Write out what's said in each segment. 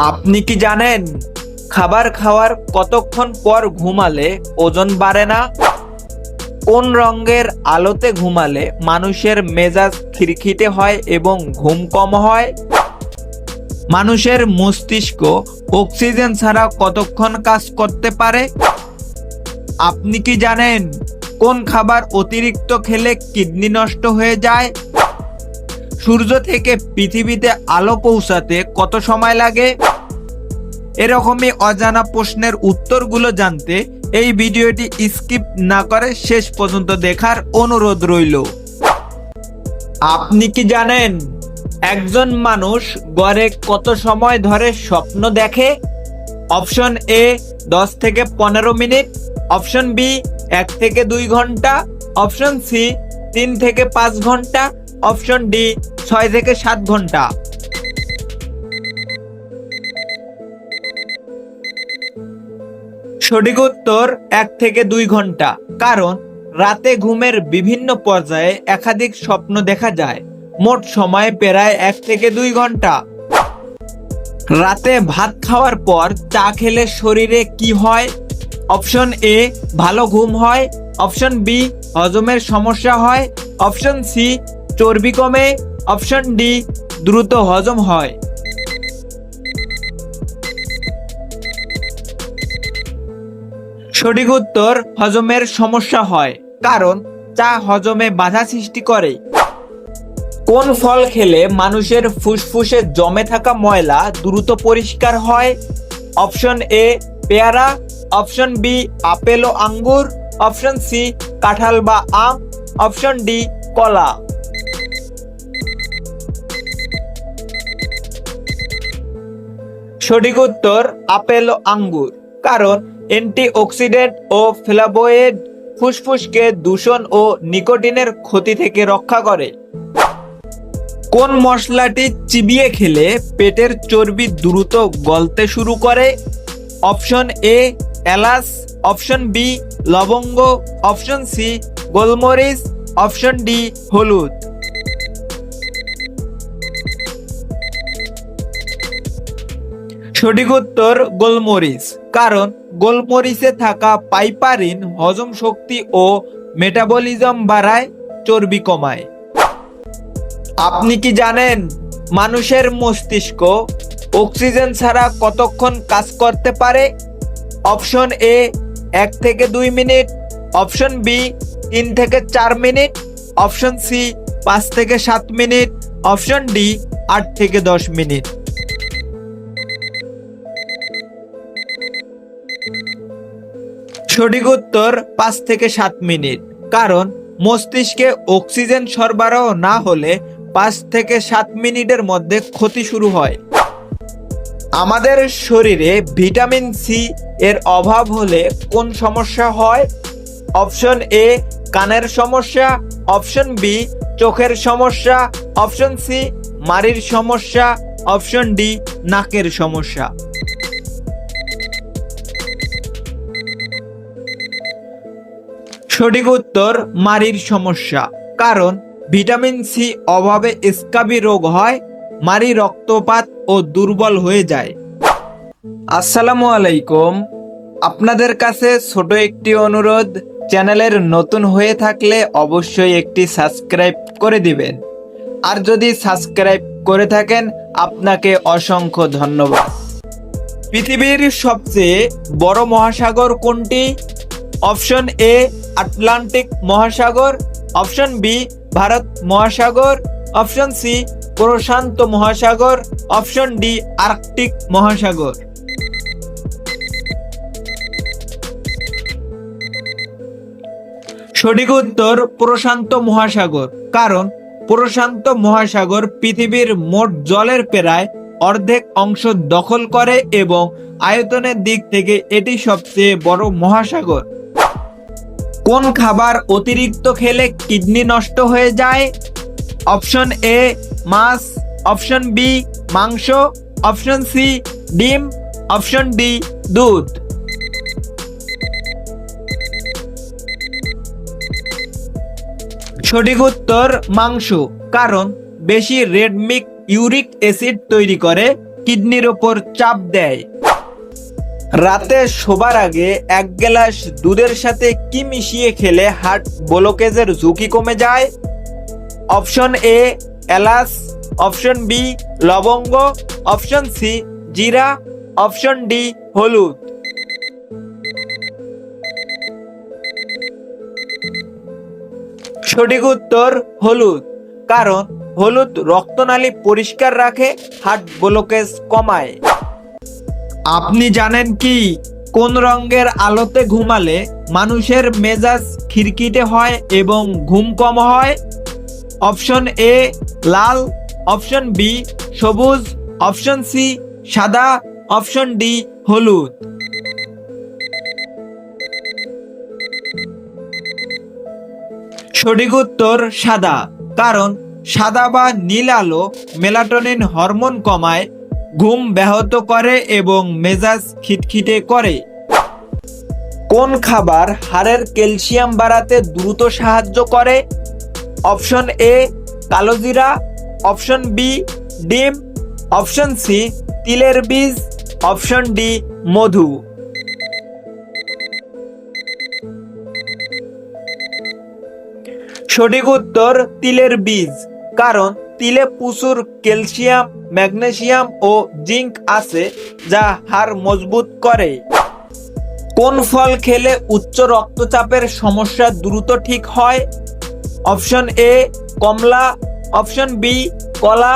আপনি কি জানেন খাবার খাওয়ার কতক্ষণ পর ঘুমালে ওজন বাড়ে না? কোন রঙের আলোতে ঘুমালে মানুষের মেজাজ খিটখিটে হয় এবং ঘুম কম হয়? মানুষের মস্তিষ্ক অক্সিজেন ছাড়া কতক্ষণ কাজ করতে পারে? আপনি কি জানেন কোন খাবার অতিরিক্ত খেলে কিডনি নষ্ট হয়ে যায়? সূর্য থেকে পৃথিবীতে আলো পৌঁছাতে কত সময় লাগে? এরকমই অজানা প্রশ্নের উত্তরগুলো জানতে এই ভিডিওটি স্কিপ না করে শেষ পর্যন্ত দেখার অনুরোধ রইল। আপনি কি জানেন একজন মানুষ গড়ে কত সময় ধরে স্বপ্ন দেখে? অপশন এ 10 থেকে 15 মিনিট, অপশন বি 1 থেকে 2 ঘন্টা, অপশন সি 3 থেকে 5 ঘন্টা, অপশন ডি 6 থেকে 7 ঘন্টা। সঠিক উত্তর 1 থেকে 2 ঘন্টা। কারণ রাতে ঘুমের বিভিন্ন পর্যায়ে একাধিক স্বপ্ন দেখা যায়। মোট সময় প্রায় 1 থেকে 2 ঘন্টা। রাতে ভাত খাওয়ার পর চা খেলে শরীরে কি হয়? অপশন এ ভালো ঘুম হয়, অপশন বি হজমের সমস্যা হয়, অপশন সি চর্বি কমে, অপশন ডি দ্রুত হজম হয়। সঠিক উত্তর হজমের সমস্যা হয়, কারণ চা হজমে বাধা সৃষ্টি করে। কোন ফল খেলে মানুষের ফুসফুসে জমে থাকা ময়লা দ্রুত পরিষ্কার হয়? অপশন এ পেয়ারা, অপশন বি আপেল ও আঙ্গুর, অপশন সি কাঁঠাল বা আম, অপশন ডি কলা। সঠিক উত্তর আপেল ও আঙ্গুর। কারণ অ্যান্টিঅক্সিডেন্ট ও ফ্লাভোয়েড ফুসফুসকে দূষণ ও নিকোটিনের ক্ষতি থেকে রক্ষা করে। কোন মশলাটি চিবিয়ে খেলে পেটের চর্বি দ্রুত গলতে শুরু করে? অপশন এ এলাচ, অপশন বি লবঙ্গ, অপশন সি গোলমরিচ, অপশন ডি হলুদ। সঠিক উত্তর গোলমরিচ। কারণ গোলমরিচে থাকা পাইপারিন হজম শক্তি ও মেটাবলিজম বাড়ায়, চর্বি কমায়। আপনি কি জানেন মানুষের মস্তিষ্ক অক্সিজেন ছাড়া কতক্ষণ কাজ করতে পারে? অপশন এ 1 থেকে 2 মিনিট, অপশন বি 3 থেকে 4 মিনিট, অপশন সি 5 থেকে 7 মিনিট, অপশন ডি 8 থেকে 10 মিনিট। সঠিক উত্তর 5 থেকে 7 মিনিট। কারণ মস্তিষ্কে অক্সিজেন সরবরাহ না হলে 5 থেকে 7 মিনিটের মধ্যে ক্ষতি শুরু হয়। আমাদের শরীরে ভিটামিন সি এর অভাব হলে কোন সমস্যা হয়? অপশন এ কানের সমস্যা, অপশন বি চোখের সমস্যা, অপশন সি মাড়ির সমস্যা, অপশন ডি নাকের সমস্যা। সঠিক উত্তর মাড়ির সমস্যা। কারণ ভিটামিন সি অভাবে স্কাবি রোগ হয়, মাড়ি রক্তপাত ও দুর্বল হয়ে যায়। আসসালামু আলাইকুম। আপনাদের কাছে ছোট একটি অনুরোধ, চ্যানেলের নতুন হয়ে থাকলে অবশ্যই একটি সাবস্ক্রাইব করে দিবেন। আর যদি সাবস্ক্রাইব করে থাকেন আপনাকে অসংখ্য ধন্যবাদ। পৃথিবীর সবচেয়ে বড় মহাসাগর কোনটি? অপশন এ আটলান্টিক মহাসাগর, অপশন বি ভারত মহাসাগর, অপশন সি প্রশান্ত মহাসাগর, অপশন ডি আর্কটিক মহাসাগর। সঠিক উত্তর প্রশান্ত মহাসাগর। কারণ প্রশান্ত মহাসাগর পৃথিবীর মোট জলের প্রায় অর্ধেক অংশ দখল করে এবং আয়তনের দিক থেকে এটি সবচেয়ে বড় মহাসাগর। কোন খাবার অতিরিক্ত খেলে কিডনি নষ্ট হয়ে যায়? অপশন এ মাছ, অপশন বি মাংস, অপশন সি ডিম, অপশন ডি দুধ। সঠিক উত্তর মাংস। কারণ বেশি রেড মিট ইউরিক অ্যাসিড তৈরি করে, কিডনির ওপর চাপ দেয়। রাতে শোবার আগে 1 গ্লাস দুধের সাথে কি মিশিয়ে খেলে হার্ট ব্লকেজের ঝুঁকি কমে যায়? অপশন এ এলাচ, অপশন বি লবঙ্গ, অপশন সি জিরা, অপশন ডি হলুদ। সঠিক উত্তর হলুদ, কারণ হলুদ রক্তনালী পরিষ্কার রাখে, হার্ট ব্লকেজ কমায়। আপনি জানেন কি কোন রঙের আলোতে ঘুমালে মানুষের মেজাজ খিটখিটে হয় এবং ঘুম কম হয়? অপশন এ লাল, অপশন বি সবুজ, অপশন সি সাদা, অপশন ডি হলুদ। সঠিক উত্তর সাদা, কারণ সাদা বা নীল আলো মেলাটোনিন হরমোন কমায়, ঘুম ব্যাহত করে এবং মেজাজ খিটখিটে করে। কোন খাবার হাড়ের ক্যালসিয়াম বাড়াতে দ্রুত সাহায্য করে? অপশন এ কালোজিরা, অপশন বি ডিম, অপশন সি তিলের বীজ, অপশন ডি মধু। সঠিক উত্তর তিলের বীজ, কারণ তিলে প্রচুর ক্যালসিয়াম, ম্যাগনেসিয়াম ও জিঙ্ক আছে যা হাড় মজবুত করে। কোন ফল খেলে উচ্চ রক্তচাপের সমস্যা দ্রুত ঠিক হয়? অপশন এ কমলা, অপশন বি কলা,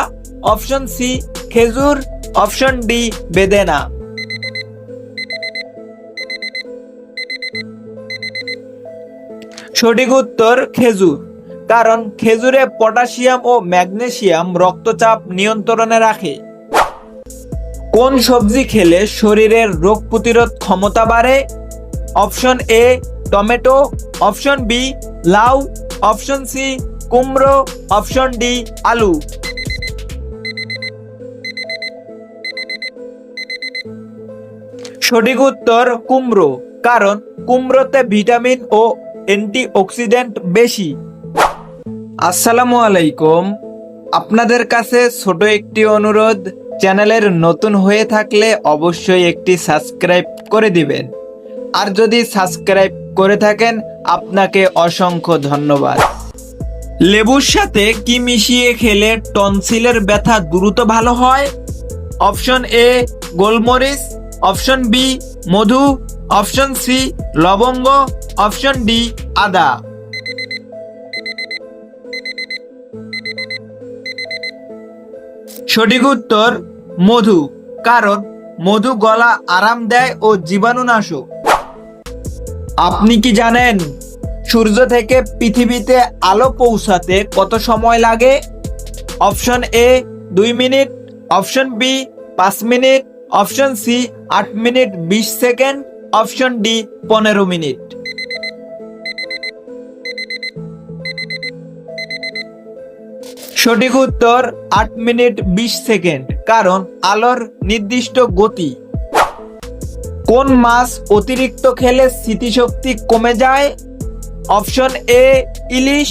অপশন সি খেজুর, অপশন ডি বেদেনা। সঠিক উত্তর খেজুর, কারণ খেজুরে পটাশিয়াম ও ম্যাগনেসিয়াম রক্তচাপ নিয়ন্ত্রণে রাখে। কোন সবজি খেলে শরীরের রোগ প্রতিরোধ ক্ষমতা বাড়ে? অপশন এ টমেটো, অপশন বি লাউ, অপশন সি কুমড়ো, অপশন ডি আলু। সঠিক উত্তর কুমড়ো, কারণ কুমড়োতে ভিটামিন ও অ্যান্টিঅক্সিডেন্ট বেশি। আসসালামু আলাইকুম, আপনাদের কাছে ছোট একটি অনুরোধ, চ্যানেলের নতুন হয়ে থাকলে অবশ্যই একটি সাবস্ক্রাইব করে দিবেন, আর যদি সাবস্ক্রাইব করে থাকেন আপনাকে অসংখ্য ধন্যবাদ। লেবুর সাথে কি মিশিয়ে খেলে টনসিলের ব্যথা দ্রুত ভালো হয়? অপশন এ গোলমরিচ, অপশন বি মধু, অপশন সি লবঙ্গ, অপশন ডি আদা। সঠিক উত্তর মধু, কারণ মধু গলা আরাম দেয় ও জীবাণুনাশক। আপনি কি জানেন সূর্য থেকে পৃথিবীতে আলো পৌঁছাতে কত সময় লাগে? Option A 2 minute, option B 5 minute, option C 8 minute 20 second, option D 15 minute. সঠিক উত্তর 8 মিনিট 20 সেকেন্ড, কারণ আলোর নির্দিষ্ট গতি। কোন মাছ অতিরিক্ত খেলে স্মৃতিশক্তি কমে যায়? অপশন এ ইলিশ,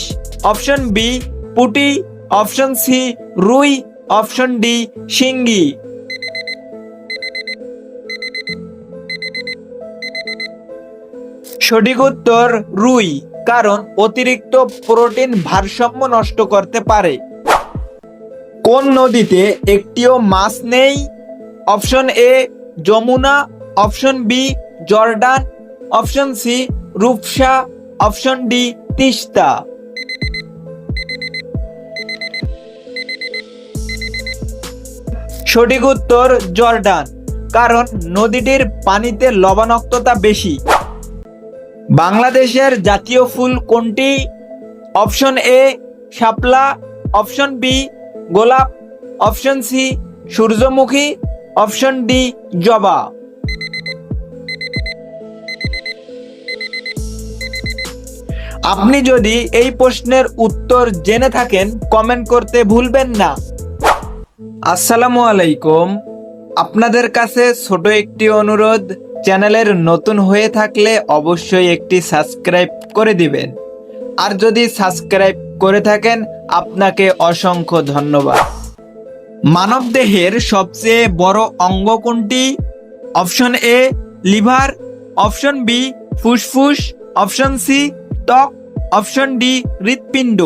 অপশন বি পুঁটি, অপশন সি রুই, অপশন ডি শিঙ্গি। সঠিক উত্তর রুই, কারণ অতিরিক্ত প্রোটিন ভারসাম্য নষ্ট করতে পারে। কোন নদীতে একটিও মাছ নেই? Option A Jamuna, option B Jordan, option C Rupsa, option D Teesta. সঠিক উত্তর জর্ডান, কারণ নদীটির পানিতে লবণাক্ততা বেশি। বাংলাদেশের জাতীয় ফুল কোনটি? অপশন এ শাপলা, অপশন বি গোলাপ, অপশন সি সূর্যমুখী, অপশন ডি জবা। আপনি যদি এই প্রশ্নের উত্তর জেনে থাকেন কমেন্ট করতে ভুলবেন না। আসসালামু আলাইকুম, আপনাদের কাছে ছোট একটি অনুরোধ, চ্যানেলের নতুন হয়ে থাকলে অবশ্যই একটি সাবস্ক্রাইব করে দিবেন, আর যদি সাবস্ক্রাইব করে থাকেন আপনাকে অসংখ্য ধন্যবাদ। মানবদেহের সবচেয়ে বড় অঙ্গ কোনটি? Option A liver, option B ফুসফুস, অপশন সি ত্বক, অপশন ডি হৃৎপিণ্ড।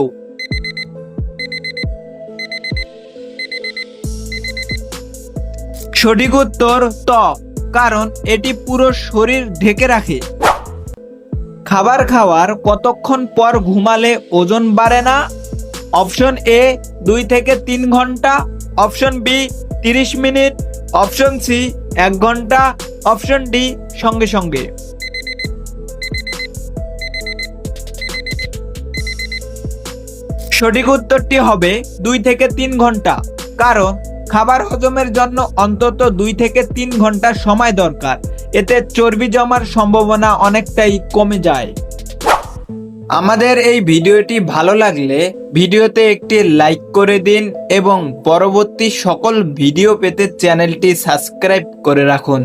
সঠিক উত্তর ত্বক, কারণ এটি পুরো শরীর ঢেকে রাখে। খাবার খাওয়ার কতক্ষণ পর ঘুমালে ওজন বাড়ে না? অপশন এ 2 থেকে 3 ঘন্টা, অপশন বি 30 মিনিট, অপশন সি 1 ঘন্টা, অপশন ডি সঙ্গে সঙ্গে। সঠিক উত্তরটি হবে 2 থেকে 3 ঘন্টা, কারণ খাবার হজমের জন্য অন্তত 2 থেকে 3 ঘন্টা সময় দরকার। এতে চর্বি জমার সম্ভাবনা অনেকটাই কমে যায়। আমাদের এই ভিডিওটি ভালো লাগলে ভিডিওতে একটি লাইক করে দিন এবং পরবর্তী সকল ভিডিও পেতে চ্যানেলটি সাবস্ক্রাইব করে রাখুন।